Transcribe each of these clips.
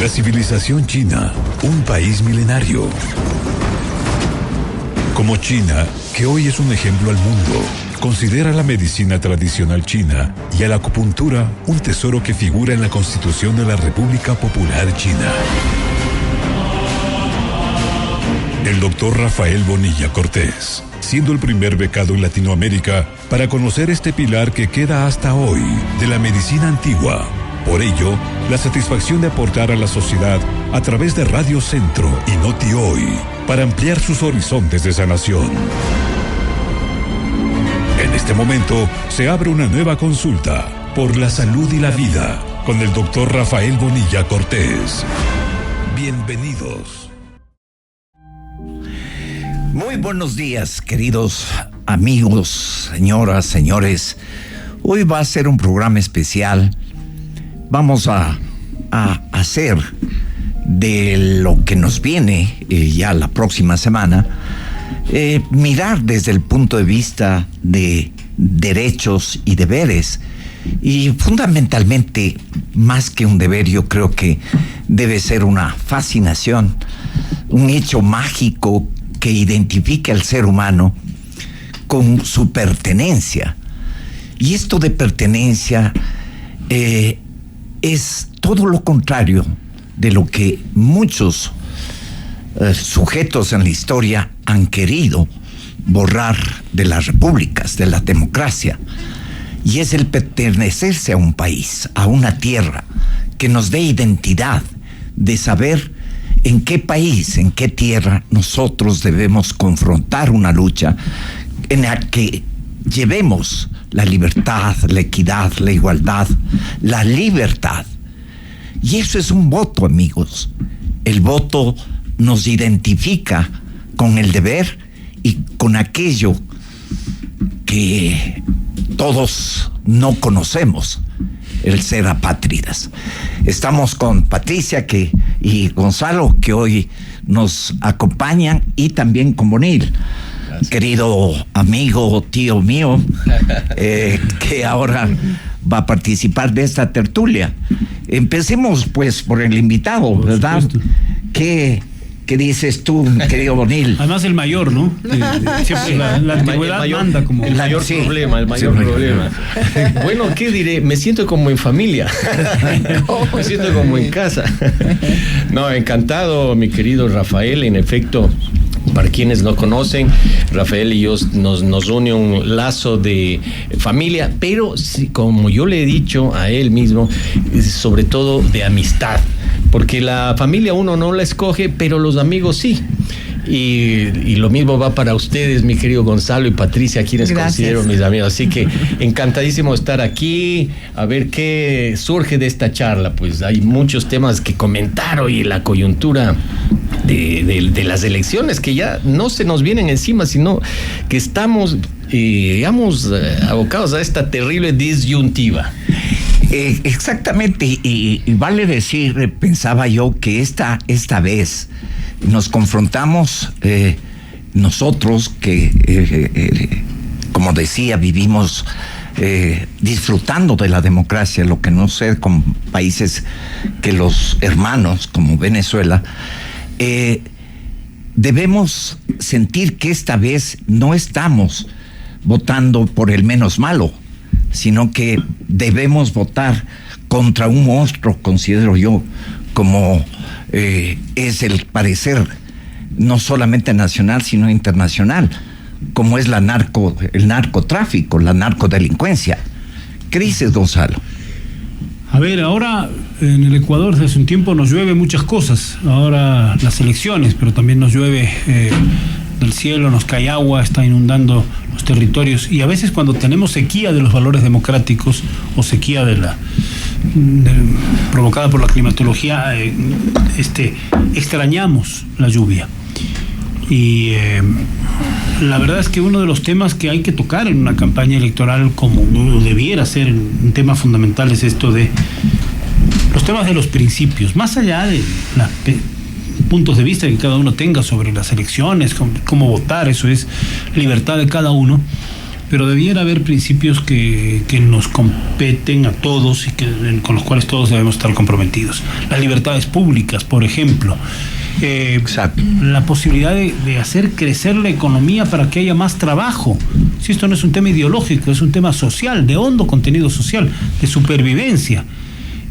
La civilización china, un país milenario. Como China, que hoy es un ejemplo al mundo, considera la medicina tradicional china y a la acupuntura un tesoro que figura en la Constitución de la República Popular China. El doctor Rafael Bonilla Cortés, siendo el primer becado en Latinoamérica para conocer este pilar que queda hasta hoy de la medicina antigua. Por ello, la satisfacción de aportar a la sociedad a través de Radio Centro y Noti Hoy para ampliar sus horizontes de sanación. En este momento se abre una nueva consulta por la salud y la vida con el doctor Rafael Bonilla Cortés. Bienvenidos. Muy buenos días, queridos amigos, señoras, señores. Hoy va a ser un programa especial. Vamos a hacer de lo que nos viene ya la próxima semana, mirar desde el punto de vista de derechos y deberes. Y fundamentalmente, más que un deber, yo creo que debe ser una fascinación, un hecho mágico que identifique al ser humano con su pertenencia. Y esto de pertenencia es todo lo contrario de lo que muchos sujetos en la historia han querido borrar de las repúblicas, de la democracia. Y es el pertenecerse a un país, a una tierra, que nos dé identidad, de saber en qué país, en qué tierra nosotros debemos confrontar una lucha en la que llevemos la libertad, la equidad, la igualdad, la libertad. Y eso es un voto, amigos. El voto nos identifica con el deber y con aquello que todos no conocemos, el ser apátridas. Estamos con Patricia y Gonzalo, que hoy nos acompañan, y también con Bonil. Gracias. Querido amigo, tío mío, que ahora va a participar de esta tertulia. Empecemos pues por el invitado, ¿verdad? ¿Qué dices tú, querido Bonil? Además el mayor, ¿no? Siempre la antigüedad manda como... El mayor problema. Bueno, ¿qué diré? Me siento como en familia. Me siento como en casa. No, encantado, mi querido Rafael. En efecto, para quienes no conocen, Rafael y yo nos une un lazo de familia, pero sí, como yo le he dicho a él mismo, sobre todo de amistad. Porque la familia uno no la escoge, pero los amigos sí. Y lo mismo va para ustedes, mi querido Gonzalo y Patricia, quienes considero mis amigos. Así que encantadísimo de estar aquí, a ver qué surge de esta charla. Pues hay muchos temas que comentar hoy, la coyuntura de las elecciones, que ya no se nos vienen encima, sino que estamos, digamos, abocados a esta terrible disyuntiva. Exactamente, y vale decir, pensaba yo, que esta vez nos confrontamos nosotros que, como decía, vivimos disfrutando de la democracia, lo que no sé con países que los hermanos, como Venezuela, debemos sentir que esta vez no estamos votando por el menos malo, sino que debemos votar contra un monstruo, considero yo, como es el parecer no solamente nacional, sino internacional, como es el narcotráfico, la narcodelincuencia. ¿Qué dices, Gonzalo? A ver, ahora en el Ecuador desde hace un tiempo nos llueve muchas cosas. Ahora las elecciones, pero también nos llueve del cielo, nos cae agua, está inundando los territorios. Y a veces cuando tenemos sequía de los valores democráticos o sequía provocada por la climatología, extrañamos la lluvia. Y la verdad es que uno de los temas que hay que tocar en una campaña electoral, como debiera ser un tema fundamental, es esto de los temas de los principios, más allá de los puntos de vista que cada uno tenga sobre las elecciones, cómo votar, eso es libertad de cada uno. pero debiera haber principios que nos competen a todos y con los cuales todos debemos estar comprometidos. Las libertades públicas, por ejemplo. La posibilidad de hacer crecer la economía para que haya más trabajo. Si esto no es un tema ideológico, es un tema social, de hondo contenido social, de supervivencia.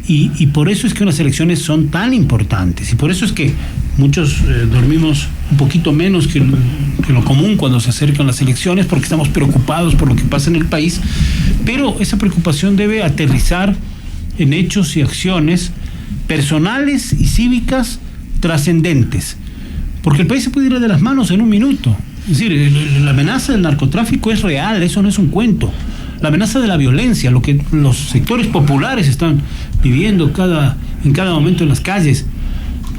Y por eso es que unas elecciones son tan importantes, y por eso es que muchos dormimos un poquito menos que lo común cuando se acercan las elecciones, porque estamos preocupados por lo que pasa en el país, pero esa preocupación debe aterrizar en hechos y acciones personales y cívicas trascendentes, porque el país se puede ir de las manos en un minuto. Es decir, la amenaza del narcotráfico es real, eso no es un cuento. La amenaza de la violencia, lo que los sectores populares están viviendo en cada momento en las calles,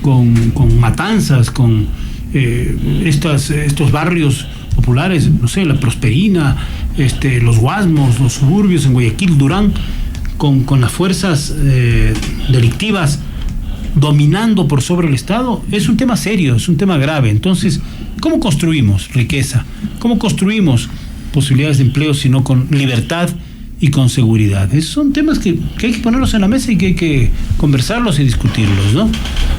con matanzas, con estos barrios populares, no sé, La Prosperina, los Guasmos, los suburbios en Guayaquil, Durán, con las fuerzas delictivas dominando por sobre el Estado, es un tema serio, es un tema grave. Entonces, ¿cómo construimos riqueza? ¿Cómo construimos posibilidades de empleo sino con libertad y con seguridad? Son temas que hay que ponerlos en la mesa y que hay que conversarlos y discutirlos, ¿no?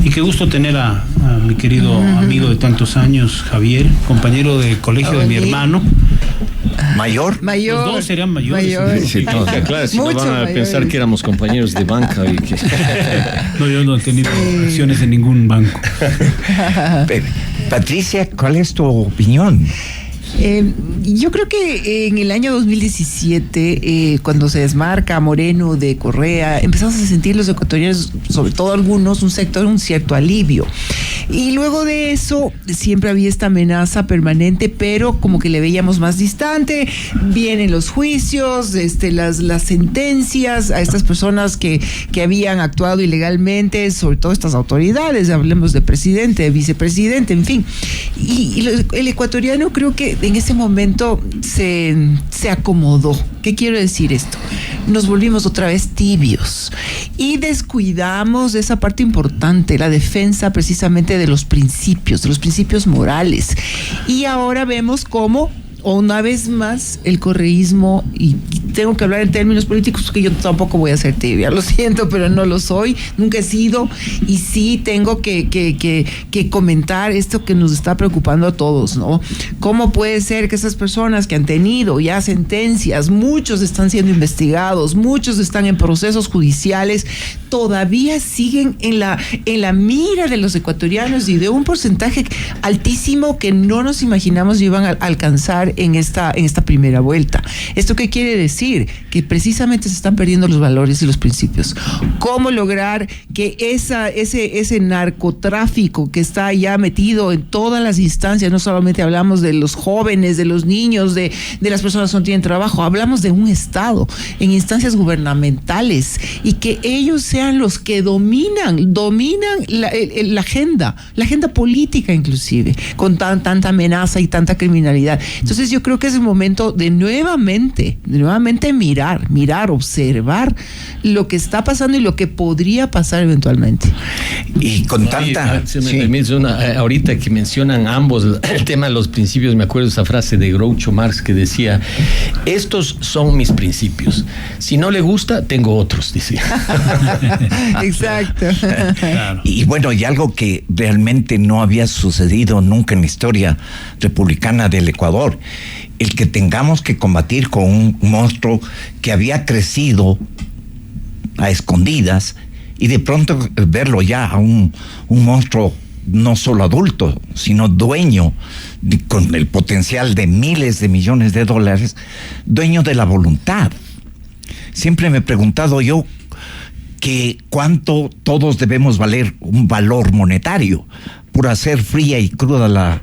Y qué gusto tener a mi querido amigo de tantos años, Javier, compañero de colegio de mi hermano. ¿Mayor? Los dos serían mayores. Sí, claro, si no van a mayores. Pensar que éramos compañeros de banca. Y que... No, yo no he tenido acciones en ningún banco. Patricia, ¿cuál es tu opinión? Yo creo que en el año 2017, cuando se desmarca Moreno de Correa, empezamos a sentir los ecuatorianos, sobre todo algunos, un cierto alivio. Y luego de eso, siempre había esta amenaza permanente, pero como que le veíamos más distante. Vienen los juicios, las sentencias a estas personas que habían actuado ilegalmente, sobre todo estas autoridades, hablemos de presidente, de vicepresidente, en fin. Y el ecuatoriano creo que en ese momento se acomodó. ¿Qué quiero decir esto? Nos volvimos otra vez tibios y descuidamos esa parte importante, la defensa precisamente de los principios morales. Y ahora vemos cómo, una vez más, el correísmo, y tengo que hablar en términos políticos porque yo tampoco voy a ser tibia, lo siento, pero no lo soy, nunca he sido, y sí tengo que comentar esto que nos está preocupando a todos, ¿no? ¿Cómo puede ser que esas personas que han tenido ya sentencias, muchos están siendo investigados, muchos están en procesos judiciales, todavía siguen en la mira de los ecuatorianos y de un porcentaje altísimo que no nos imaginamos iban a alcanzar en esta primera vuelta? ¿Esto qué quiere decir? Que precisamente se están perdiendo los valores y los principios. ¿Cómo lograr que ese narcotráfico que está ya metido en todas las instancias, no solamente hablamos de los jóvenes, de los niños, de las personas que no tienen trabajo, hablamos de un Estado en instancias gubernamentales, y que ellos sean los que dominan la agenda política, inclusive, con tanta amenaza y tanta criminalidad? Entonces yo creo que es el momento de nuevamente mirar, observar lo que está pasando y lo que podría pasar eventualmente. Y con tanta... ahorita que mencionan ambos el tema de los principios, me acuerdo de esa frase de Groucho Marx que decía: estos son mis principios, si no le gusta, tengo otros, decía. Exacto. Claro. Y bueno, y algo que realmente no había sucedido nunca en la historia republicana del Ecuador, el que tengamos que combatir con un monstruo que había crecido a escondidas, y de pronto verlo ya a un monstruo no solo adulto, sino dueño, con el potencial de miles de millones de dólares, dueño de la voluntad. Siempre me he preguntado yo que cuánto todos debemos valer un valor monetario por hacer fría y cruda la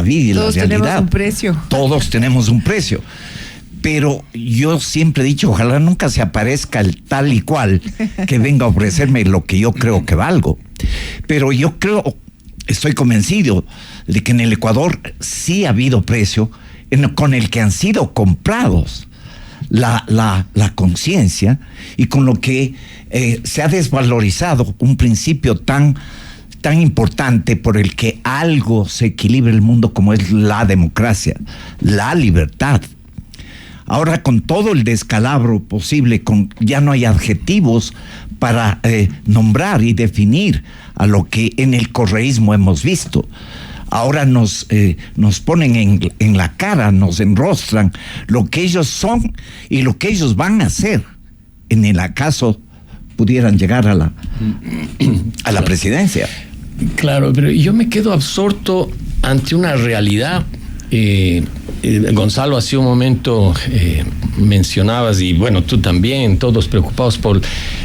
vida y la realidad. Todos tenemos un precio. Todos tenemos un precio. Pero yo siempre he dicho, ojalá nunca se aparezca el tal y cual que venga a ofrecerme lo que yo creo que valgo. Pero yo estoy convencido de que en el Ecuador sí ha habido precio con el que han sido comprados la conciencia, y con lo que se ha desvalorizado un principio tan importante por el que algo se equilibra el mundo, como es la democracia, la libertad. Ahora con todo el descalabro posible, ya no hay adjetivos para nombrar y definir a lo que en el correísmo hemos visto. Ahora nos ponen en la cara, nos enrostran lo que ellos son y lo que ellos van a hacer en el acaso pudieran llegar a la presidencia. Claro, pero yo me quedo absorto ante una realidad. Gonzalo, hace un momento mencionabas, y bueno, tú también, todos preocupados por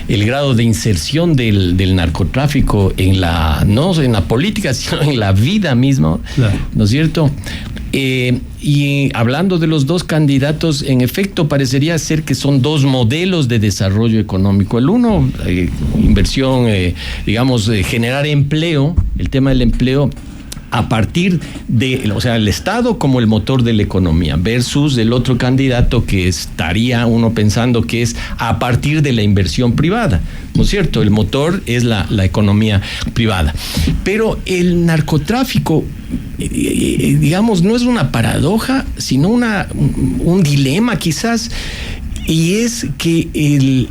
el grado de inserción del narcotráfico no en la política, sino en la vida misma, claro. ¿No es cierto? Y hablando de los dos candidatos, en efecto parecería ser que son dos modelos de desarrollo económico. El uno, inversión, generar empleo, el tema del empleo, a partir el Estado como el motor de la economía, versus el otro candidato que estaría uno pensando que es a partir de la inversión privada, ¿no es cierto? El motor es la economía privada. Pero el narcotráfico, no es una paradoja, sino un dilema quizás, y es que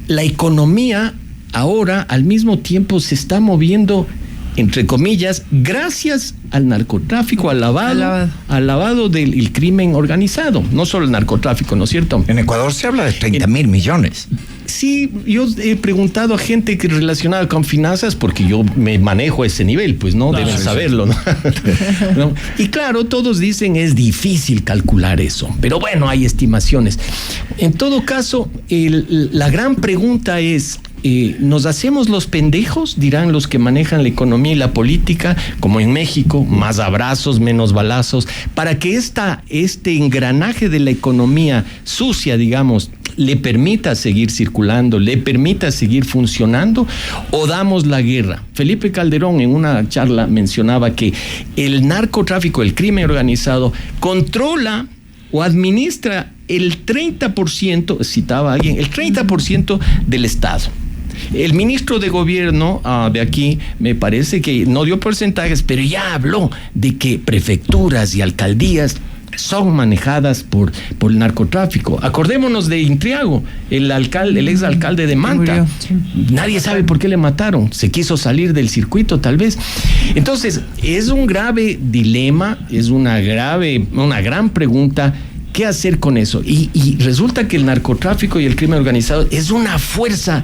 la economía ahora al mismo tiempo se está moviendo, entre comillas, gracias al narcotráfico, al lavado del crimen organizado, no solo el narcotráfico, ¿no es cierto? En Ecuador se habla de 30,000 millones. Sí, yo he preguntado a gente que relacionada con finanzas, porque yo me manejo a ese nivel, pues no, deben saberlo, ¿no? ¿No? Y claro, todos dicen es difícil calcular eso, pero bueno, hay estimaciones. En todo caso, la gran pregunta es, ¿nos hacemos los pendejos? Dirán los que manejan la economía y la política, como en México, más abrazos, menos balazos, para que este engranaje de la economía sucia, le permita seguir circulando, le permita seguir funcionando, o damos la guerra. Felipe Calderón en una charla mencionaba que el narcotráfico, el crimen organizado, controla o administra el 30%, citaba a alguien, el 30% del Estado. El ministro de gobierno de aquí me parece que no dio porcentajes, pero ya habló de que prefecturas y alcaldías son manejadas por el narcotráfico. Acordémonos de Intriago, el exalcalde de Manta. Nadie sabe por qué le mataron. Se quiso salir del circuito, tal vez. Entonces, es un grave dilema, es una gran pregunta. ¿Qué hacer con eso? Y resulta que el narcotráfico y el crimen organizado es una fuerza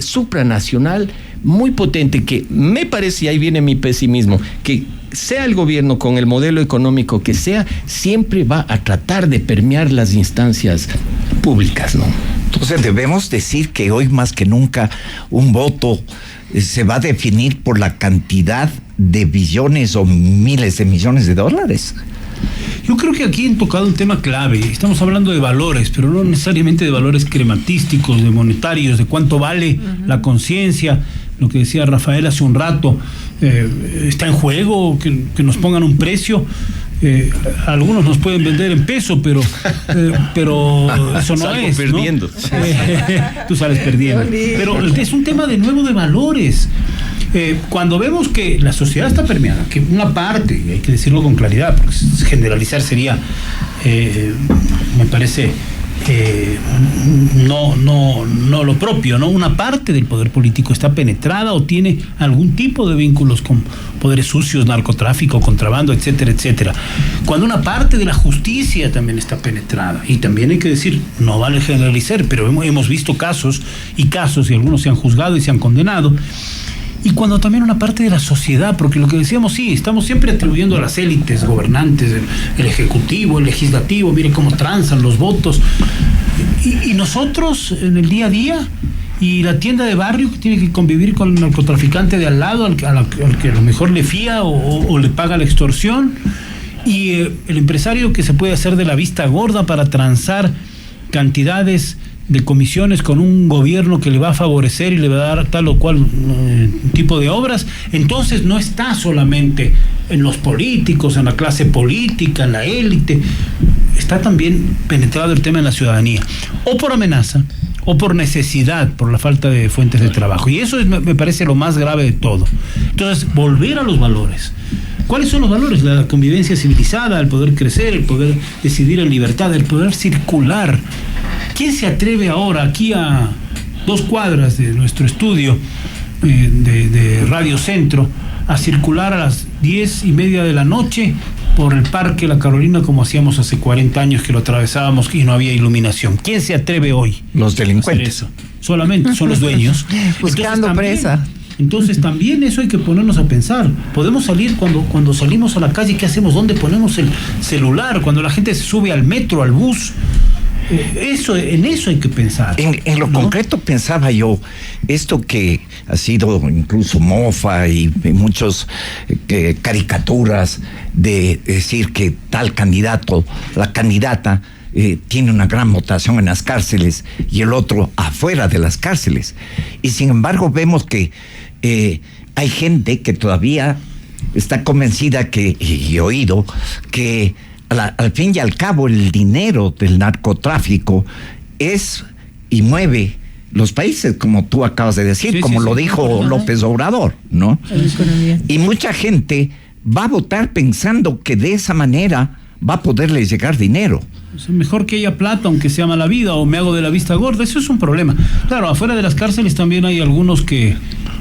supranacional muy potente, que me parece, y ahí viene mi pesimismo, que sea el gobierno con el modelo económico que sea, siempre va a tratar de permear las instancias públicas, ¿no? Entonces debemos decir que hoy más que nunca un voto se va a definir por la cantidad de billones o miles de millones de dólares. Yo creo que aquí han tocado un tema clave. Estamos hablando de valores, pero no necesariamente de valores crematísticos, de monetarios, de cuánto vale la conciencia. Lo que decía Rafael hace un rato, está en juego que nos pongan un precio. Algunos nos pueden vender en peso, pero eso no es, perdiendo. ¿No? Tú sales perdiendo. Pero es un tema de nuevo de valores. Cuando vemos que la sociedad está permeada, que una parte, y hay que decirlo con claridad, porque generalizar sería, me parece, no lo propio, ¿no? Una parte del poder político está penetrada o tiene algún tipo de vínculos con poderes sucios, narcotráfico, contrabando, etcétera, etcétera. Cuando una parte de la justicia también está penetrada, y también hay que decir, no vale generalizar, pero hemos visto casos, y algunos se han juzgado y se han condenado. Y cuando también una parte de la sociedad, porque lo que decíamos, sí, estamos siempre atribuyendo a las élites gobernantes, el ejecutivo, el legislativo, miren cómo transan los votos. Y nosotros en el día a día, y la tienda de barrio que tiene que convivir con el narcotraficante de al lado, al que a lo mejor le fía o le paga la extorsión, y el empresario que se puede hacer de la vista gorda para transar cantidades de comisiones con un gobierno que le va a favorecer y le va a dar tal o cual tipo de obras. Entonces no está solamente en los políticos, en la clase política, en la élite, está también penetrado el tema en la ciudadanía, o por amenaza, o por necesidad, por la falta de fuentes de trabajo. Y eso me parece lo más grave de todo. Entonces, volver a los valores, ¿Cuáles son los valores? La convivencia civilizada, el poder crecer, el poder decidir en libertad, el poder circular. ¿Quién se atreve ahora, aquí a 2 cuadras de nuestro estudio de Radio Centro, a circular a las 10:30 de la noche por el Parque La Carolina como hacíamos hace 40 años que lo atravesábamos y no había iluminación? ¿Quién se atreve hoy? Los delincuentes. A hacer eso? Solamente son los dueños. Buscando presa. Entonces también eso hay que ponernos a pensar. Podemos salir cuando salimos a la calle, ¿qué hacemos? ¿Dónde ponemos el celular? Cuando la gente se sube al metro, al bus. En eso hay que pensar. En lo concreto pensaba yo, esto que ha sido incluso mofa y muchos caricaturas de decir que tal candidato, la candidata, tiene una gran votación en las cárceles y el otro afuera de las cárceles. Y sin embargo vemos que hay gente que todavía está convencida y oído que al fin y al cabo el dinero del narcotráfico es y mueve los países, como tú acabas de decir, como lo dijo López Obrador, ¿no? Y mucha gente va a votar pensando que de esa manera va a poderles llegar dinero. Es mejor que haya plata, aunque sea mala vida, o me hago de la vista gorda. Eso es un problema. Claro, afuera de las cárceles también hay algunos que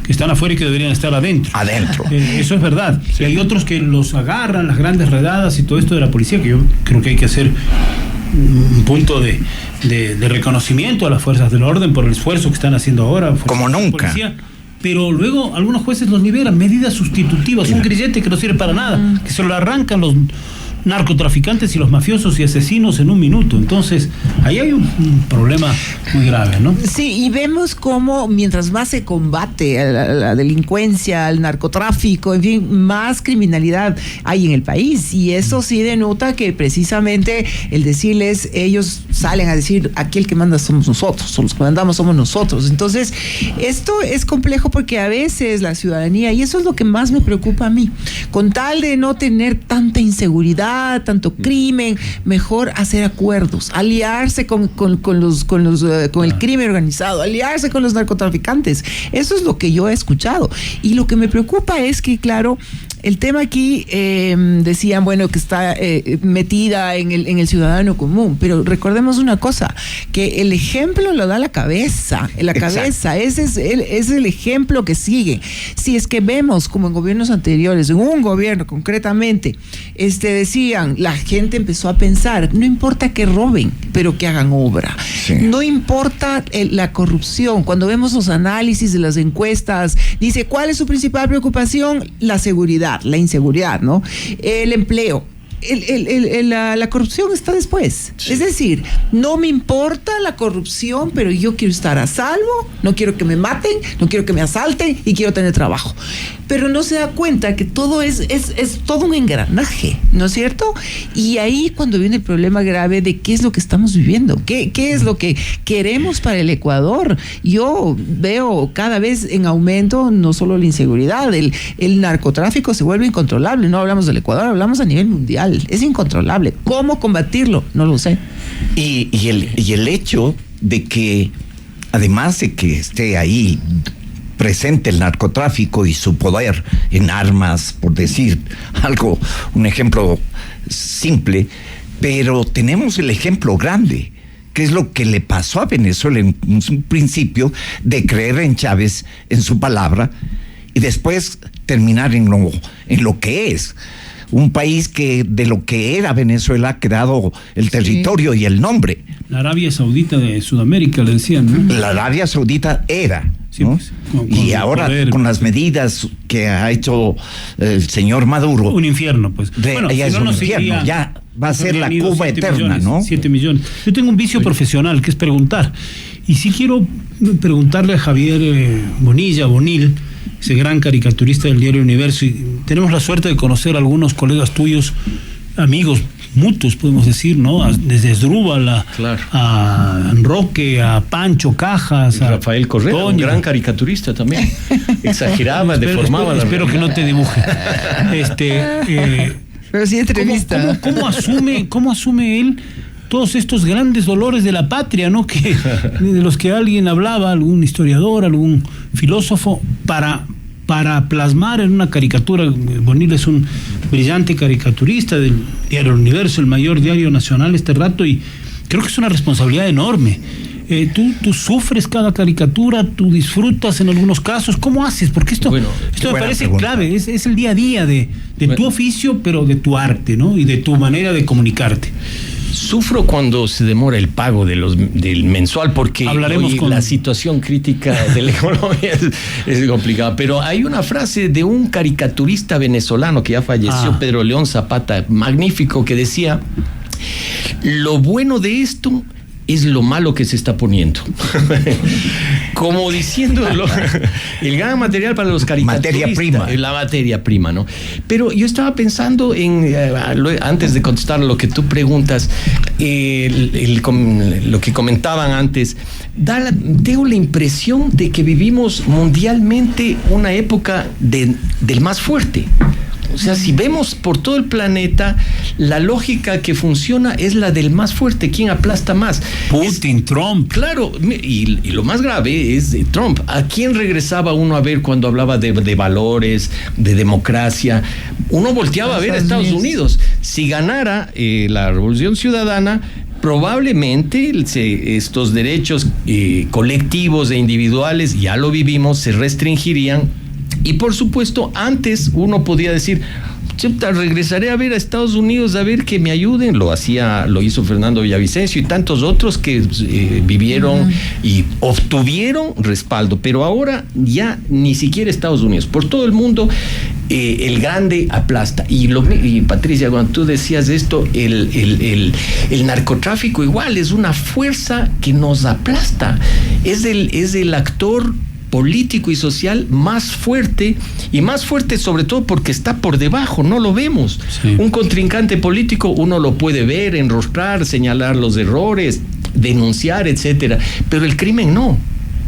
están afuera y que deberían estar adentro. Eso es verdad. Sí. Y hay otros que los agarran, las grandes redadas y todo esto de la policía, que yo creo que hay que hacer un punto de reconocimiento a las fuerzas del orden por el esfuerzo que están haciendo ahora. Como nunca. Policía. Pero luego algunos jueces los liberan, medidas sustitutivas, un grillete que no sirve para nada, que se lo arrancan los narcotraficantes y los mafiosos y asesinos en un minuto. Entonces, ahí hay un problema muy grave, ¿no? Sí, y vemos cómo mientras más se combate a la delincuencia, al narcotráfico, en fin, más criminalidad hay en el país. Y eso sí denota que precisamente el decirles, ellos salen a decir, aquí el que manda somos nosotros, los que mandamos somos nosotros. Entonces, esto es complejo porque a veces la ciudadanía, y eso es lo que más me preocupa a mí, con tal de no tener tanta inseguridad, tanto crimen, mejor hacer acuerdos, aliarse con el crimen organizado, aliarse con los narcotraficantes. Eso es lo que yo he escuchado. Y lo que me preocupa es que, claro, el tema aquí decían, bueno, que está metida en el ciudadano común, pero recordemos una cosa, que el ejemplo lo da la cabeza, ese es el ejemplo que sigue. Si es que vemos como en gobiernos anteriores, en un gobierno concretamente, decían, la gente empezó a pensar, no importa que roben, pero que hagan obra. Sí. No importa la corrupción. Cuando vemos los análisis de las encuestas, dice, ¿cuál es su principal preocupación? La seguridad, la inseguridad, ¿no? El empleo. La corrupción está después. Sí. Es decir, no me importa la corrupción, pero yo quiero estar a salvo, no quiero que me maten, no quiero que me asalten y quiero tener trabajo. Pero no se da cuenta que todo es todo un engranaje, ¿no es cierto? Y ahí cuando viene el problema grave de qué es lo que estamos viviendo, qué es lo que queremos para el Ecuador. Yo veo cada vez en aumento no solo la inseguridad, el narcotráfico se vuelve incontrolable. No hablamos del Ecuador, hablamos a nivel mundial. Es incontrolable. ¿Cómo combatirlo? No lo sé. Y el hecho de que, además de que esté ahí presente el narcotráfico y su poder en armas, por decir algo, un ejemplo simple, pero tenemos el ejemplo grande, que es lo que le pasó a Venezuela en un principio, de creer en Chávez, en su palabra, y después terminar en lo que es. Un país que de lo que era Venezuela ha quedado el territorio y el nombre. La Arabia Saudita de Sudamérica, le decían, ¿no? La Arabia Saudita era, sí, ¿no? Pues, y ahora poder, con las medidas que ha hecho el señor Maduro. Un infierno, pues. Bueno, ya si es un infierno, ya va a ser la Cuba eterna, millones, ¿no? 7 millones. Yo tengo un vicio profesional, que es preguntar. Y sí quiero preguntarle a Javier Bonil, ese gran caricaturista del diario Universo, y tenemos la suerte de conocer a algunos colegas tuyos, amigos mutuos, podemos decir, ¿no? Desde Esdrúbal a Roque, a Pancho Cajas, a Rafael Correa, Toño, un gran caricaturista también. Exageraba, deformaba. Espero que no te dibuje. Pero sí entrevista. ¿Cómo asume él todos estos grandes dolores de la patria, ¿no? Que de los que alguien hablaba, algún historiador, algún filósofo, para plasmar en una caricatura? Bonil es un brillante caricaturista del diario El Universo, el mayor diario nacional este rato, y creo que es una responsabilidad enorme. Tú sufres cada caricatura, tú disfrutas en algunos casos. ¿Cómo haces? Porque esto me parece clave, es el día a día de tu oficio, pero de tu arte, ¿no? Y de tu manera de comunicarte. Sufro cuando se demora el pago del mensual, porque la situación crítica de la economía es complicada. Pero hay una frase de un caricaturista venezolano que ya falleció, Pedro León Zapata, magnífico, que decía: lo bueno de esto es lo malo que se está poniendo. Como diciéndolo, el gran material para los caricaturistas. Materia prima. La materia prima, ¿no? Pero yo estaba pensando en, antes de contestar lo que tú preguntas, lo que comentaban antes, tengo la impresión de que vivimos mundialmente una época del más fuerte. O sea, si vemos por todo el planeta, la lógica que funciona es la del más fuerte. ¿Quién aplasta más? Putin, Trump. Claro, y lo más grave es Trump. ¿A quién regresaba uno a ver cuando hablaba de valores, de democracia? Uno volteaba a ver a Estados Unidos. Si ganara la Revolución Ciudadana, probablemente estos derechos colectivos e individuales, ya lo vivimos, se restringirían. Y por supuesto, antes uno podía decir: regresaré a ver a Estados Unidos a ver que me ayuden. Lo hizo Fernando Villavicencio y tantos otros que vivieron y obtuvieron respaldo. Pero ahora ya ni siquiera Estados Unidos. Por todo el mundo, el grande aplasta. Y Patricia, cuando tú decías esto, el narcotráfico igual es una fuerza que nos aplasta. Es el actor político y social más fuerte, y más fuerte sobre todo porque está por debajo, no lo vemos. Sí. Un contrincante político uno lo puede ver, enrostrar, señalar los errores, denunciar, etcétera, pero el crimen no.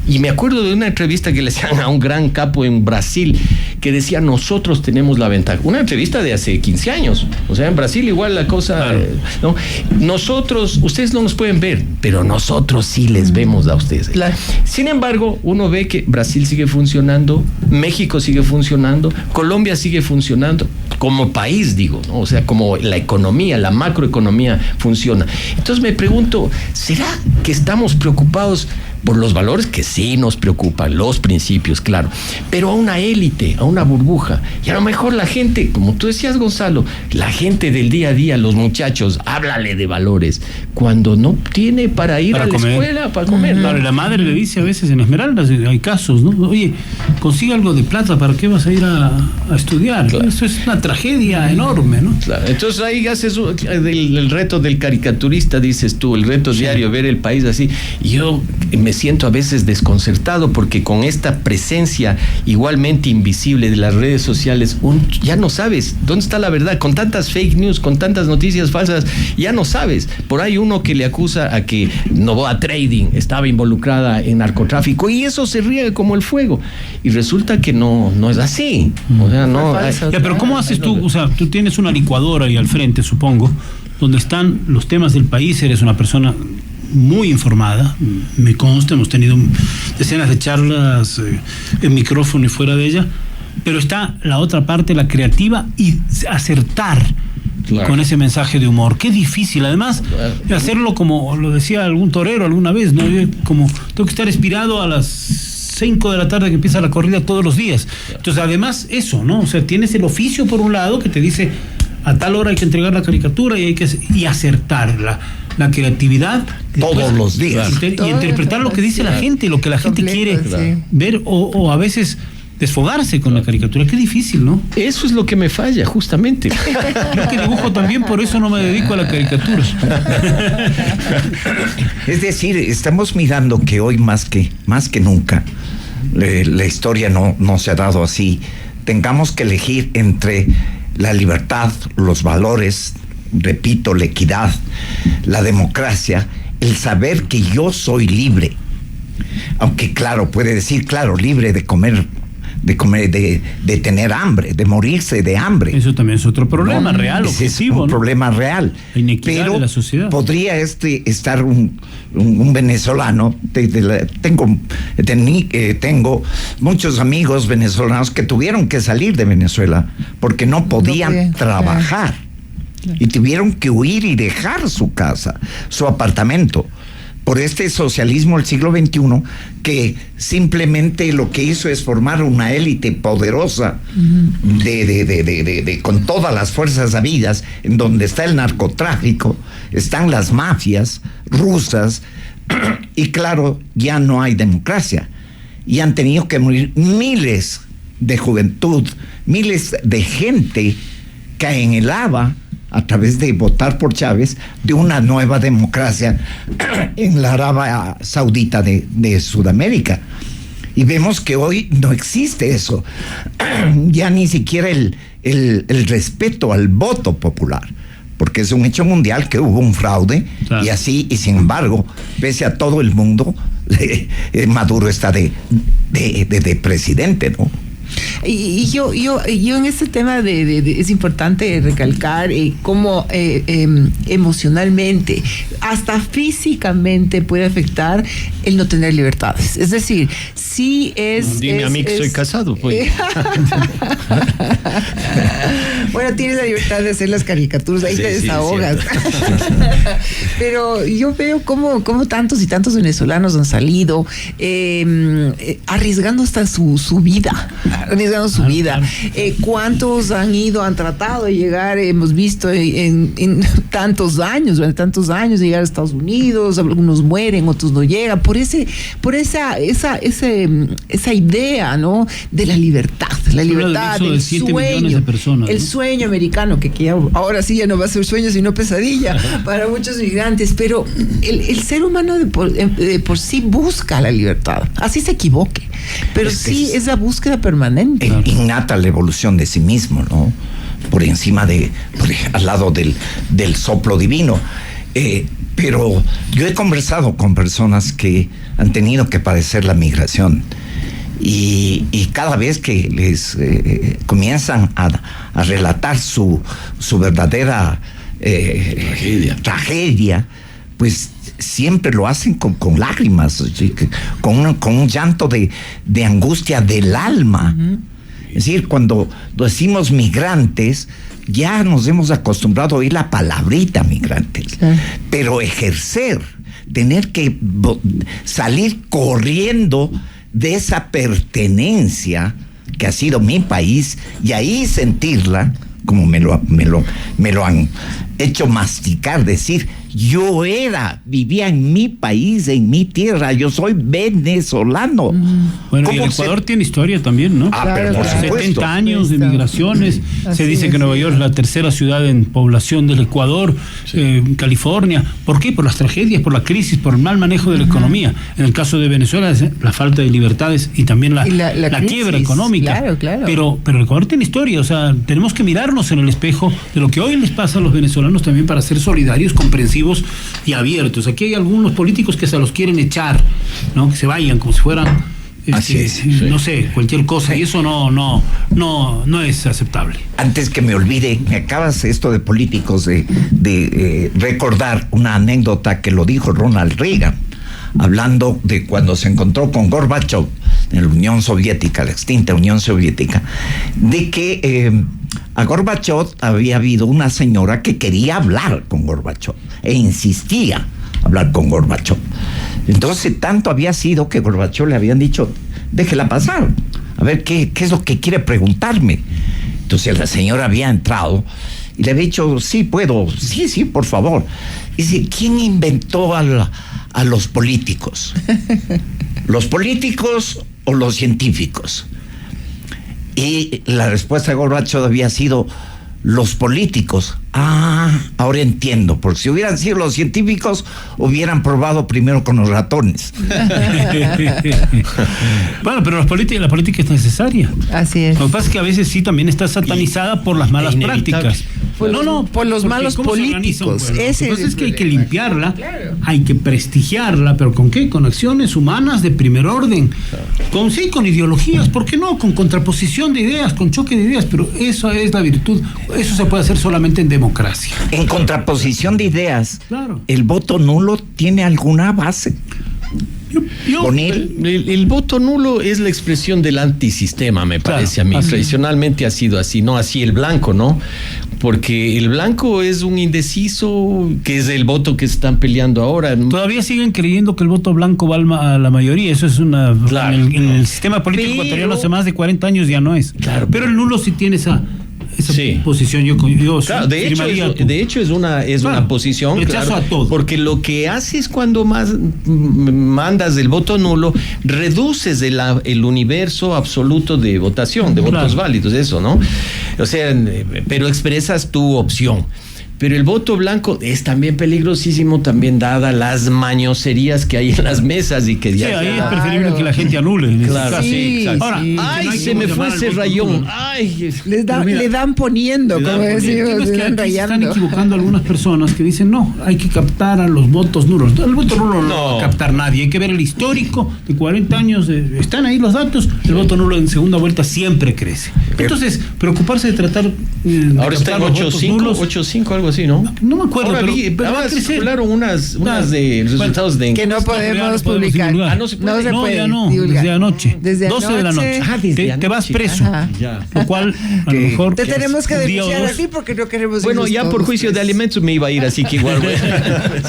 Y me acuerdo de una entrevista que le hacían a un gran capo en Brasil que decía: nosotros tenemos la ventaja. Una entrevista de hace 15 años. O sea, en Brasil igual la cosa, claro. ¿No? Nosotros, ustedes no nos pueden ver, pero nosotros sí les vemos a ustedes. Claro. Sin embargo, uno ve que Brasil sigue funcionando, México sigue funcionando, Colombia sigue funcionando, como país, digo, ¿no? O sea, como la economía, la macroeconomía funciona. Entonces me pregunto, ¿será que estamos preocupados por los valores? Que sí nos preocupan, los principios, claro, pero a una élite, a una burbuja? Y a lo mejor la gente, como tú decías, Gonzalo, la gente del día a día, los muchachos, háblale de valores cuando no tiene para ir a la escuela, para comer. Claro, la madre le dice a veces en Esmeraldas, hay casos, ¿no? Oye, consigue algo de plata, ¿para qué vas a ir a estudiar? Claro. Eso es una tragedia enorme, ¿no? Claro. Entonces ahí haces el reto del caricaturista, dices tú, el reto diario, ver el país así. Y yo me siento a veces desconcertado porque con esta presencia igualmente invisible de las redes sociales, ya no sabes dónde está la verdad. Con tantas fake news, con tantas noticias falsas, ya no sabes. Por ahí uno que le acusa a que Novoa Trading estaba involucrada en narcotráfico y eso se riega como el fuego. Y resulta que no es así. O sea, no. Ya, pero ¿cómo haces tú? O sea, tú tienes una licuadora ahí al frente, supongo, donde están los temas del país. Eres una persona muy informada, me consta, hemos tenido decenas de charlas en micrófono y fuera de ella, pero está la otra parte, la creativa, y acertar, claro, con ese mensaje de humor. Qué difícil, además, claro, hacerlo como lo decía algún torero alguna vez, ¿no? Yo como tengo que estar inspirado a las 5 de la tarde que empieza la corrida todos los días. Entonces, además, eso, ¿no? O sea, tienes el oficio por un lado que te dice a tal hora hay que entregar la caricatura y acertar la creatividad todos los días y interpretar lo que dice la gente, lo que la gente quiere ver, o a veces desfogarse con la caricatura. Qué difícil, ¿no? Eso es lo que me falla, justamente. Yo que dibujo también, por eso no me dedico a la caricatura. Es decir, estamos mirando que hoy más que nunca la historia no se ha dado así. Tengamos que elegir entre la libertad, los valores, repito, la equidad, la democracia, el saber que yo soy libre. Aunque claro, puede decir, claro, libre de comer de comer, de tener hambre, de morirse de hambre. Eso también es otro problema real, objetivo, es un problema real. La inequidad pero de la sociedad. Podría estar un venezolano. Tengo muchos amigos venezolanos que tuvieron que salir de Venezuela porque no podían trabajar. Y tuvieron que huir y dejar su casa, su apartamento, por este socialismo del siglo XXI, que simplemente lo que hizo es formar una élite poderosa con todas las fuerzas habidas, en donde está el narcotráfico, están las mafias rusas, y claro, ya no hay democracia. Y han tenido que morir miles de juventud, miles de gente que anhelaba, a través de votar por Chávez, de una nueva democracia en la Arabia Saudita de Sudamérica. Y vemos que hoy no existe eso. Ya ni siquiera el respeto al voto popular, porque es un hecho mundial que hubo un fraude, claro. Y sin embargo, pese a todo el mundo, Maduro está de presidente, ¿no? Y yo en este tema es importante recalcar cómo emocionalmente, hasta físicamente puede afectar el no tener libertades. Es decir, sí es... Dime a mí que soy casado, pues. Bueno, tienes la libertad de hacer las caricaturas, ahí te desahogas. Pero yo veo cómo tantos y tantos venezolanos han salido arriesgando hasta su vida. Arriesgando su vida. ¿Cuántos han tratado de llegar? Hemos visto en tantos años, durante tantos años, llegar a Estados Unidos, algunos mueren, otros no llegan, por esa idea, ¿no? De la libertad, del sueño, personas, el sueño americano, que ahora sí ya no va a ser sueño, sino pesadilla para muchos migrantes, pero el ser humano de por sí busca la libertad, así se equivoque, pero es la búsqueda permanente. Innata la evolución de sí mismo, ¿no? Por encima al lado del soplo divino. Pero yo he conversado con personas que han tenido que padecer la migración y cada vez que les comienzan a relatar su verdadera tragedia, pues siempre lo hacen con lágrimas, con un llanto de angustia del alma. Uh-huh. Es decir, cuando decimos migrantes, ya nos hemos acostumbrado a oír la palabrita migrantes, pero ejercer, tener que salir corriendo de esa pertenencia que ha sido mi país y ahí sentirla, como me lo han hecho masticar, decir, yo vivía en mi país, en mi tierra, yo soy venezolano. Bueno, y el Ecuador tiene historia también, ¿no? Pero por supuesto. 70 años de migraciones. Se dice que Nueva York es la tercera ciudad en población del Ecuador, California. ¿Por qué? Por las tragedias, por la crisis, por el mal manejo de la economía. En el caso de Venezuela es la falta de libertades y también la quiebra económica. Claro. Pero el Ecuador tiene historia, o sea, tenemos que mirarnos en el espejo de lo que hoy les pasa a los venezolanos también para ser solidarios, comprensivos y abiertos. Aquí hay algunos políticos que se los quieren echar, ¿no? Que se vayan como si fueran no sé, cualquier cosa, y eso no es aceptable. Antes que me olvide, me acabas esto de políticos de recordar una anécdota que lo dijo Ronald Reagan, hablando de cuando se encontró con Gorbachev en la Unión Soviética, la extinta Unión Soviética, de que a Gorbachev había habido una señora que quería hablar con Gorbachev e insistía hablar con Gorbachev. Entonces tanto había sido que Gorbachev le habían dicho, déjela pasar, a ver qué es lo que quiere preguntarme. Entonces la señora había entrado y le había dicho, sí puedo, sí, por favor. Y dice, ¿quién inventó a los políticos? ¿Los políticos o los científicos? Y la respuesta de Gorbachev había sido, los políticos. Ahora entiendo, porque si hubieran sido los científicos, hubieran probado primero con los ratones. Bueno, pero la política es necesaria. Así es. Lo que pasa es que a veces sí también está satanizada por las malas prácticas. Por los malos políticos. Lo que pasa es que hay que limpiarla, hay que prestigiarla, pero ¿con qué? Con acciones humanas de primer orden. Con ideologías, ¿por qué no? Con contraposición de ideas, con choque de ideas, pero eso es la virtud. Eso se puede hacer solamente en democracia. En contraposición de ideas, claro. ¿El voto nulo tiene alguna base? El voto nulo es la expresión del antisistema, me parece a mí. Tradicionalmente ha sido así, no así el blanco, ¿no? Porque el blanco es un indeciso, que es el voto que están peleando ahora. Todavía siguen creyendo que el voto blanco va a la mayoría. Eso es una... Claro. En el sistema político ecuatoriano hace más de 40 años ya no es. Claro. Pero el nulo sí tiene esa posición. Yo claro, de hecho es una posición, rechazo claro, a todo. porque lo que haces cuando más mandas el voto nulo, reduces el universo absoluto de votación, de votos válidos, eso, ¿no? O sea, pero expresas tu opción. Pero el voto blanco es también peligrosísimo, también dada las mañoserías que hay en las mesas y que ya... ahí es preferible que la gente anule. Claro, sí, exacto. Ahora, ay, se me fue ese rayón. Ay, le dan poniendo, como decimos, le dan rayando. Están equivocando algunas personas que dicen, no, hay que captar a los votos nulos. El voto nulo no va a captar nadie. Hay que ver el histórico de 40 años. Están ahí los datos. El voto nulo en segunda vuelta siempre crece. Entonces, preocuparse de tratar... ahora está en 8.5, algo así, ¿no? No me acuerdo. Ahora ahora circularon unas de resultados de que no podemos publicar. No se puede. No se puede. Ya no. Desde anoche. 12 de la noche. Te vas preso. Ya. Lo cual, a lo mejor. Te tenemos que denunciar así porque no queremos. Bueno, ya por juicio de alimentos me iba a ir, así que igual.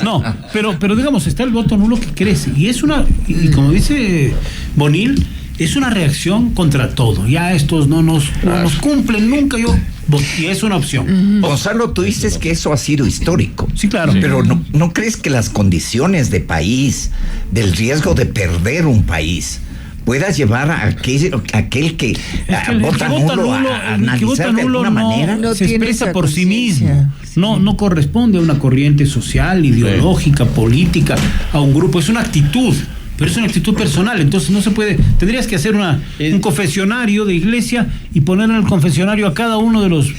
No, pero digamos, está el voto nulo que crece. Y es y como dice Bonil, es una reacción contra todo. Ya estos no nos cumplen nunca. Y es una opción. Gonzalo, tú dices que eso ha sido histórico. Sí, claro. Pero ¿no crees que las condiciones de país, del riesgo de perder un país, pueda llevar a aquel que vota nulo a analizar de alguna manera? No se expresa por sí mismo. Sí. No corresponde a una corriente social, ideológica, política, a un grupo. Es una actitud. Pero es una actitud personal, entonces no se puede. Tendrías que hacer un confesionario de iglesia y poner en el confesionario a cada uno de los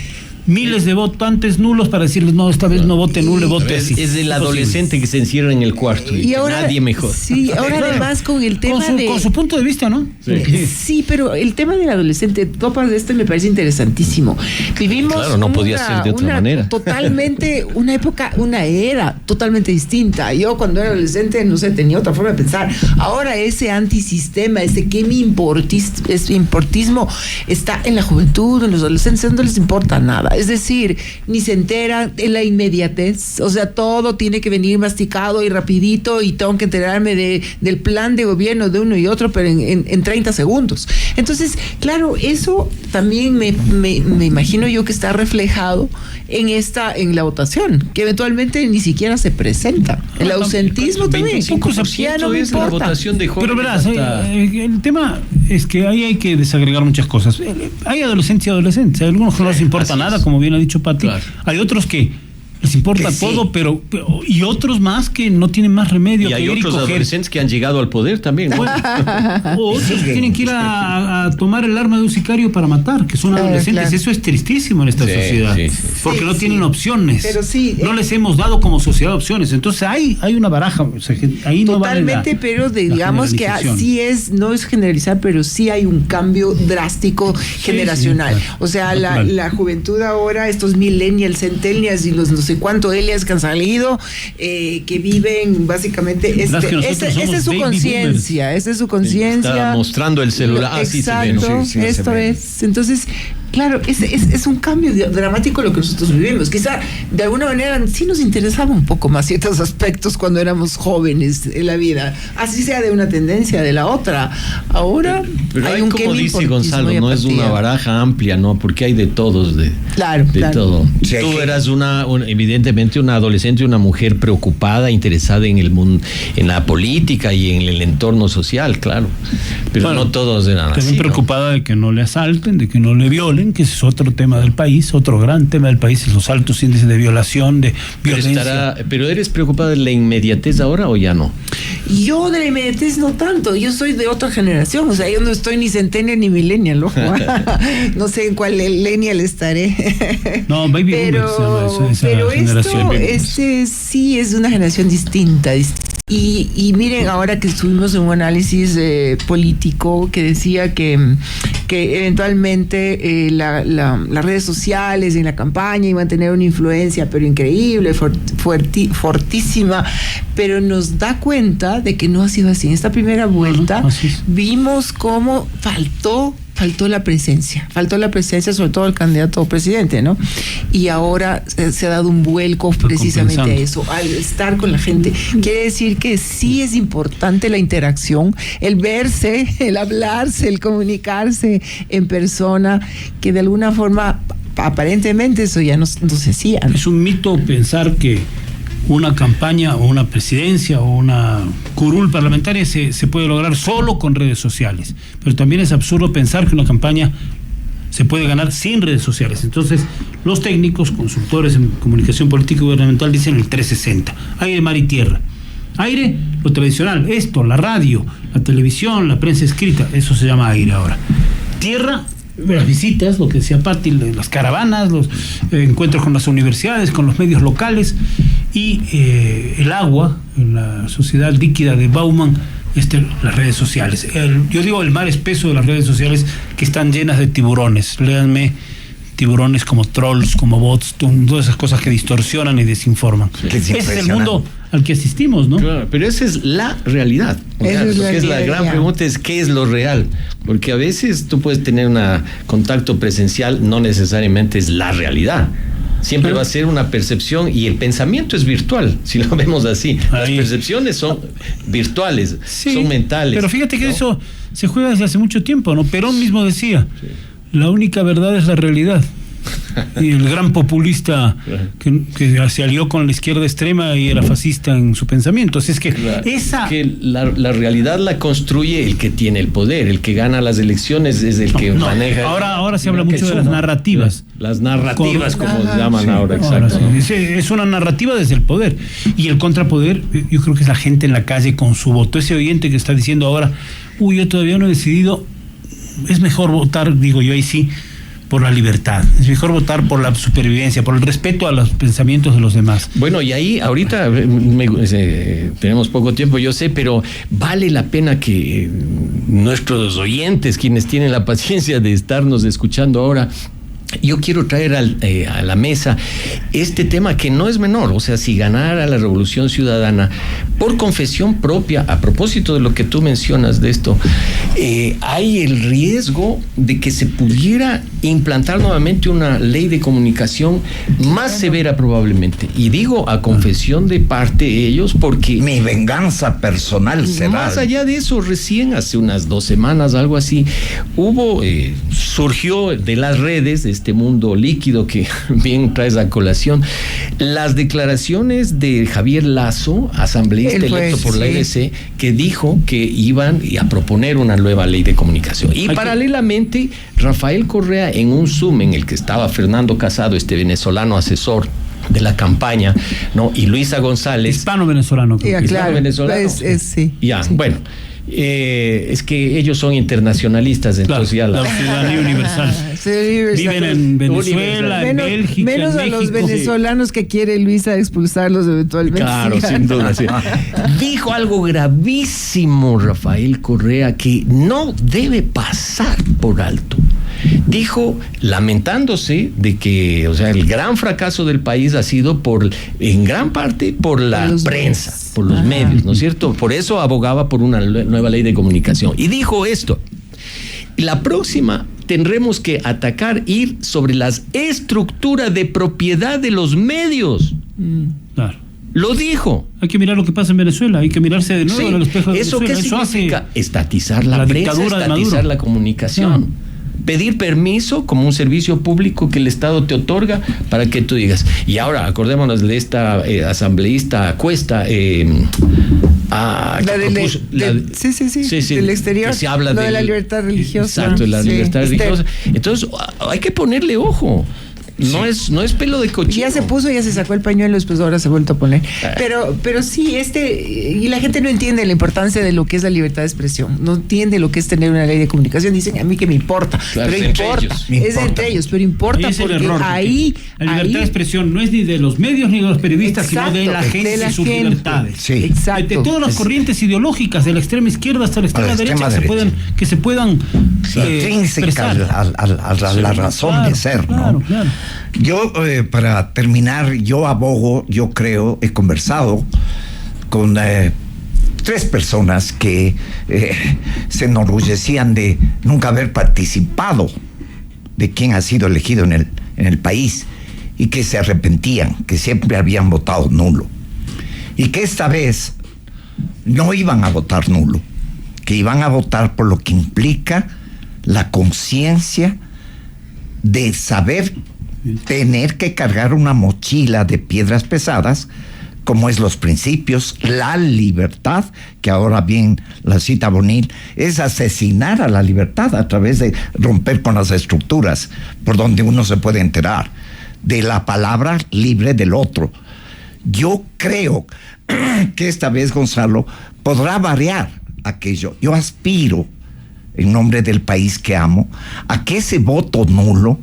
miles de votantes nulos para decirles, no, esta vez no vote nulo, vote así. Es el adolescente que se encierra en el cuarto y ahora, nadie mejor. Sí, ahora además con el tema con su punto de vista, ¿no? Sí, pero el tema del adolescente, topas de esto y me parece interesantísimo. Vivimos claro, no podía ser de otra manera. Totalmente, una época, una era totalmente distinta. Yo cuando era adolescente, no sé, tenía otra forma de pensar. Ahora ese antisistema, ese que me importismo está en la juventud, en los adolescentes, no les importa nada. Es decir, ni se enteran en la inmediatez, o sea, todo tiene que venir masticado y rapidito y tengo que enterarme del plan de gobierno de uno y otro, pero en 30 segundos. Entonces, claro, eso también me imagino yo que está reflejado en la votación, que eventualmente ni siquiera se presenta. El ausentismo también. 25% no es la votación de jóvenes. Pero verás, el tema es que ahí hay que desagregar muchas cosas. Hay adolescentes y adolescentes. Hay algunos que no les importa nada, como bien ha dicho Pati. Claro. Hay otros que les importa todo, pero y otros más que no tienen más remedio. Y hay otros adolescentes que han llegado al poder también. Bueno, o otros que tienen que ir a tomar el arma de un sicario para matar, que son adolescentes. Claro. Eso es tristísimo en esta sociedad, porque no tienen opciones. Pero no les hemos dado como sociedad opciones. Entonces hay una baraja. O sea, ahí totalmente, no vale pero digamos que así no es generalizar, pero sí hay un cambio drástico generacional. Claro. O sea, la juventud ahora, estos millennials, centennials y los no sé cuánto Elias que han salido, que viven básicamente esa es su conciencia, Está mostrando el celular. Exacto, esto es. Entonces, claro, es un cambio dramático lo que nosotros vivimos. Quizá de alguna manera sí nos interesaba un poco más ciertos aspectos cuando éramos jóvenes en la vida, así sea de una tendencia de la otra. Ahora pero hay un, como dice Gonzalo, no es una baraja amplia, ¿no? Porque hay de todos, claro. todo. Sí, tú eras evidentemente una adolescente, una mujer preocupada, interesada en el mundo, en la política y en el entorno social, claro. Pero no todos eran así. También preocupada de que no le asalten, de que no le violen, que ese es otro tema del país, otro gran tema del país, los altos índices de violación, de violencia. Pero ¿eres preocupada de la inmediatez ahora o ya no? Yo de la inmediatez no tanto, yo soy de otra generación, o sea, yo no estoy ni centennial ni millennial, ojo. No sé en cuál millennial estaré. No, baby boomers, esa pero generación. Sí es una generación distinta. Y miren, ahora que estuvimos en un análisis político que decía que eventualmente las redes sociales en la campaña iban a tener una influencia, pero increíble, fortísima, pero nos da cuenta de que no ha sido así. En esta primera vuelta vimos cómo faltó la presencia sobre todo el candidato presidente, ¿no? Y ahora se ha dado un vuelco precisamente a eso, al estar con la gente. Quiere decir que sí es importante la interacción, el verse, el hablarse, el comunicarse en persona, que de alguna forma aparentemente eso ya no se hacía, ¿no? Es un mito pensar que una campaña o una presidencia o una curul parlamentaria se puede lograr solo con redes sociales, pero también es absurdo pensar que una campaña se puede ganar sin redes sociales. Entonces los técnicos, consultores en comunicación política y gubernamental dicen el 360, aire, mar y tierra. Aire, lo tradicional, la radio, la televisión, la prensa escrita, eso se llama aire ahora. Tierra, las visitas, lo que decía Patti, las caravanas, los encuentros con las universidades, con los medios locales, y el agua, en la sociedad líquida de Bauman, las redes sociales. Yo digo el mar espeso de las redes sociales, que están llenas de tiburones. Léanme, tiburones como trolls, como bots, todas esas cosas que distorsionan y desinforman. Ese es el mundo al que asistimos, ¿no? Claro, pero esa es la realidad. La gran pregunta es ¿qué es lo real? Porque a veces tú puedes tener un contacto presencial, no necesariamente es la realidad. Siempre va a ser una percepción, y el pensamiento es virtual, si lo vemos así. Las percepciones son virtuales, son mentales. Pero fíjate que eso se juega desde hace mucho tiempo, ¿no? Perón mismo decía, la única verdad es la realidad. Y el gran populista que se alió con la izquierda extrema y era fascista en su pensamiento. Así es que la realidad la construye el que tiene el poder, el que gana las elecciones es el que maneja. Ahora se habla mucho de las narrativas. Las narrativas, como se llaman ahora, exacto. Es una narrativa desde el poder. Y el contrapoder, yo creo que es la gente en la calle con su voto. Ese oyente que está diciendo ahora, yo todavía no he decidido, es mejor votar, digo yo ahí sí, por la libertad, es mejor votar por la supervivencia, por el respeto a los pensamientos de los demás. Bueno, y ahí ahorita tenemos poco tiempo, yo sé, pero vale la pena que nuestros oyentes, quienes tienen la paciencia de estarnos escuchando ahora, yo quiero traer a la mesa este tema que no es menor. O sea, si ganara la Revolución Ciudadana, por confesión propia, a propósito de lo que tú mencionas de esto, hay el riesgo de que se pudiera implantar nuevamente una ley de comunicación más severa probablemente. Y digo a confesión de parte de ellos porque... Mi venganza personal será. Más allá de eso, recién hace unas 2 semanas, algo así, surgió de las redes, este mundo líquido que bien traes a colación, las declaraciones de Javier Lasso, asambleísta electo por la LC, que dijo que iban a proponer una nueva ley de comunicación. Y paralelamente, Rafael Correa, en un Zoom en el que estaba Fernando Casado, este venezolano asesor de la campaña, ¿no? Y Luisa González. Hispano-venezolano. Hispano-venezolano. Sí. Bueno. Es que ellos son internacionalistas, entonces ya la ciudadanía universal. Viven en Venezuela, en Bélgica, menos en a México. los venezolanos que quiere Luisa expulsarlos eventualmente. Claro, sin duda. Sí. Dijo algo gravísimo Rafael Correa que no debe pasar por alto. Dijo, lamentándose de que, el gran fracaso del país ha sido en gran parte por la prensa, por los medios, ¿no es cierto? Por eso abogaba por una nueva ley de comunicación. Y dijo esto: la próxima tendremos que ir sobre las estructuras de propiedad de los medios. Claro. Lo dijo. Hay que mirar lo que pasa en Venezuela, hay que mirarse de nuevo en el espejo de ¿Eso Venezuela. qué significa? Estatizar la prensa, estatizar la comunicación. No. Pedir permiso como un servicio público que el Estado te otorga para que tú digas. Y ahora, acordémonos de esta asambleísta Cuesta. Del exterior. Que se habla de la libertad religiosa. Exacto, de la libertad religiosa. Entonces, hay que ponerle ojo. No es pelo de cochino. Ya se puso, ya se sacó el pañuelo, después ahora se ha vuelto a poner. Pero sí, y la gente no entiende la importancia de lo que es la libertad de expresión. No entiende lo que es tener una ley de comunicación. Dicen, a mí que me importa. Claro, pero importa. Es entre ellos, pero importa porque ahí... La libertad de expresión no es ni de los medios ni de los periodistas, exacto, sino de la gente y sus libertades. Sí. Exacto. De todas las corrientes ideológicas, de la extrema izquierda hasta la extrema derecha, que se puedan intrínseca a la razón de ser, ¿no? Claro. Yo, para terminar, yo abogo, yo creo, he conversado con 3 personas que se enorgullecían de nunca haber participado de quién ha sido elegido en el país, y que se arrepentían, que siempre habían votado nulo, y que esta vez no iban a votar nulo, que iban a votar por lo que implica la conciencia de saber tener que cargar una mochila de piedras pesadas, como es los principios, la libertad, que ahora bien la cita Bonil, es asesinar a la libertad a través de romper con las estructuras por donde uno se puede enterar de la palabra libre del otro. Yo creo que esta vez, Gonzalo, podrá variar aquello. Yo aspiro, en nombre del país que amo, a que ese voto nulo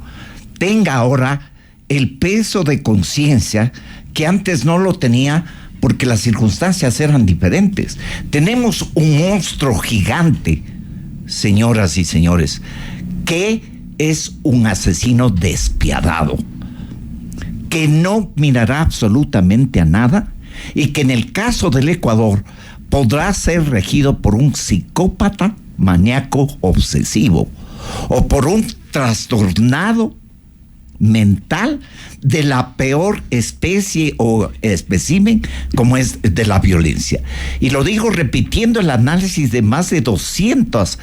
tenga ahora el peso de conciencia que antes no lo tenía, porque las circunstancias eran diferentes. Tenemos un monstruo gigante, señoras y señores, que es un asesino despiadado, que no mirará absolutamente a nada, y que en el caso del Ecuador podrá ser regido por un psicópata maníaco obsesivo, o por un trastornado mental de la peor especie o espécimen, como es de la violencia. Y lo digo repitiendo el análisis de más de 200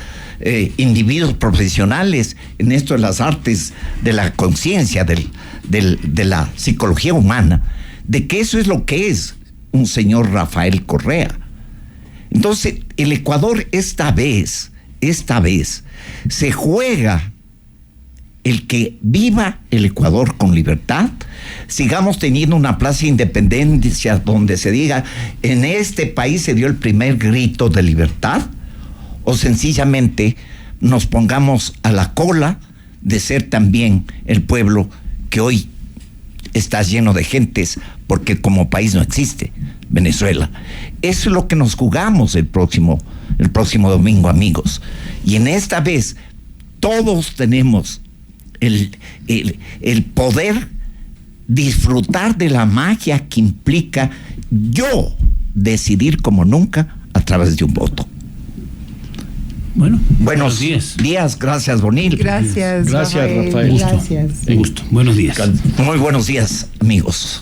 individuos profesionales en esto de las artes de la conciencia, de la psicología humana, de que eso es lo que es un señor Rafael Correa. Entonces, el Ecuador esta vez se juega el que viva el Ecuador con libertad, sigamos teniendo una plaza de independencia donde se diga, en este país se dio el primer grito de libertad, o sencillamente nos pongamos a la cola de ser también el pueblo que hoy está lleno de gentes, porque como país no existe Venezuela. Eso es lo que nos jugamos el próximo domingo, amigos. Y en esta vez todos tenemos el poder disfrutar de la magia que implica yo decidir como nunca a través de un voto. Bueno, buenos días. Gracias, Bonil. Gracias, Rafael. Gracias. Un gusto. Buenos días. Muy buenos días, amigos.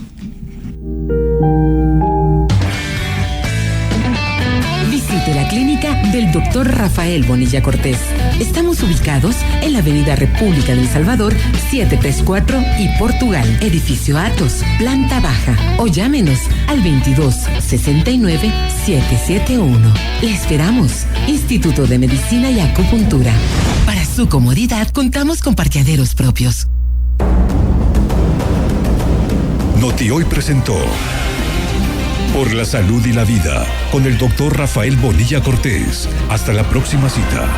Visite la clínica del Dr. Rafael Bonilla Cortés. Estamos ubicados en la Avenida República del Salvador, 734 y Portugal, edificio Atos, planta baja. O llámenos al 22-69-771. Le esperamos. Instituto de Medicina y Acupuntura. Para su comodidad, contamos con parqueaderos propios. Noti Hoy presentó Por la Salud y la Vida con el Dr. Rafael Bonilla Cortés. Hasta la próxima cita.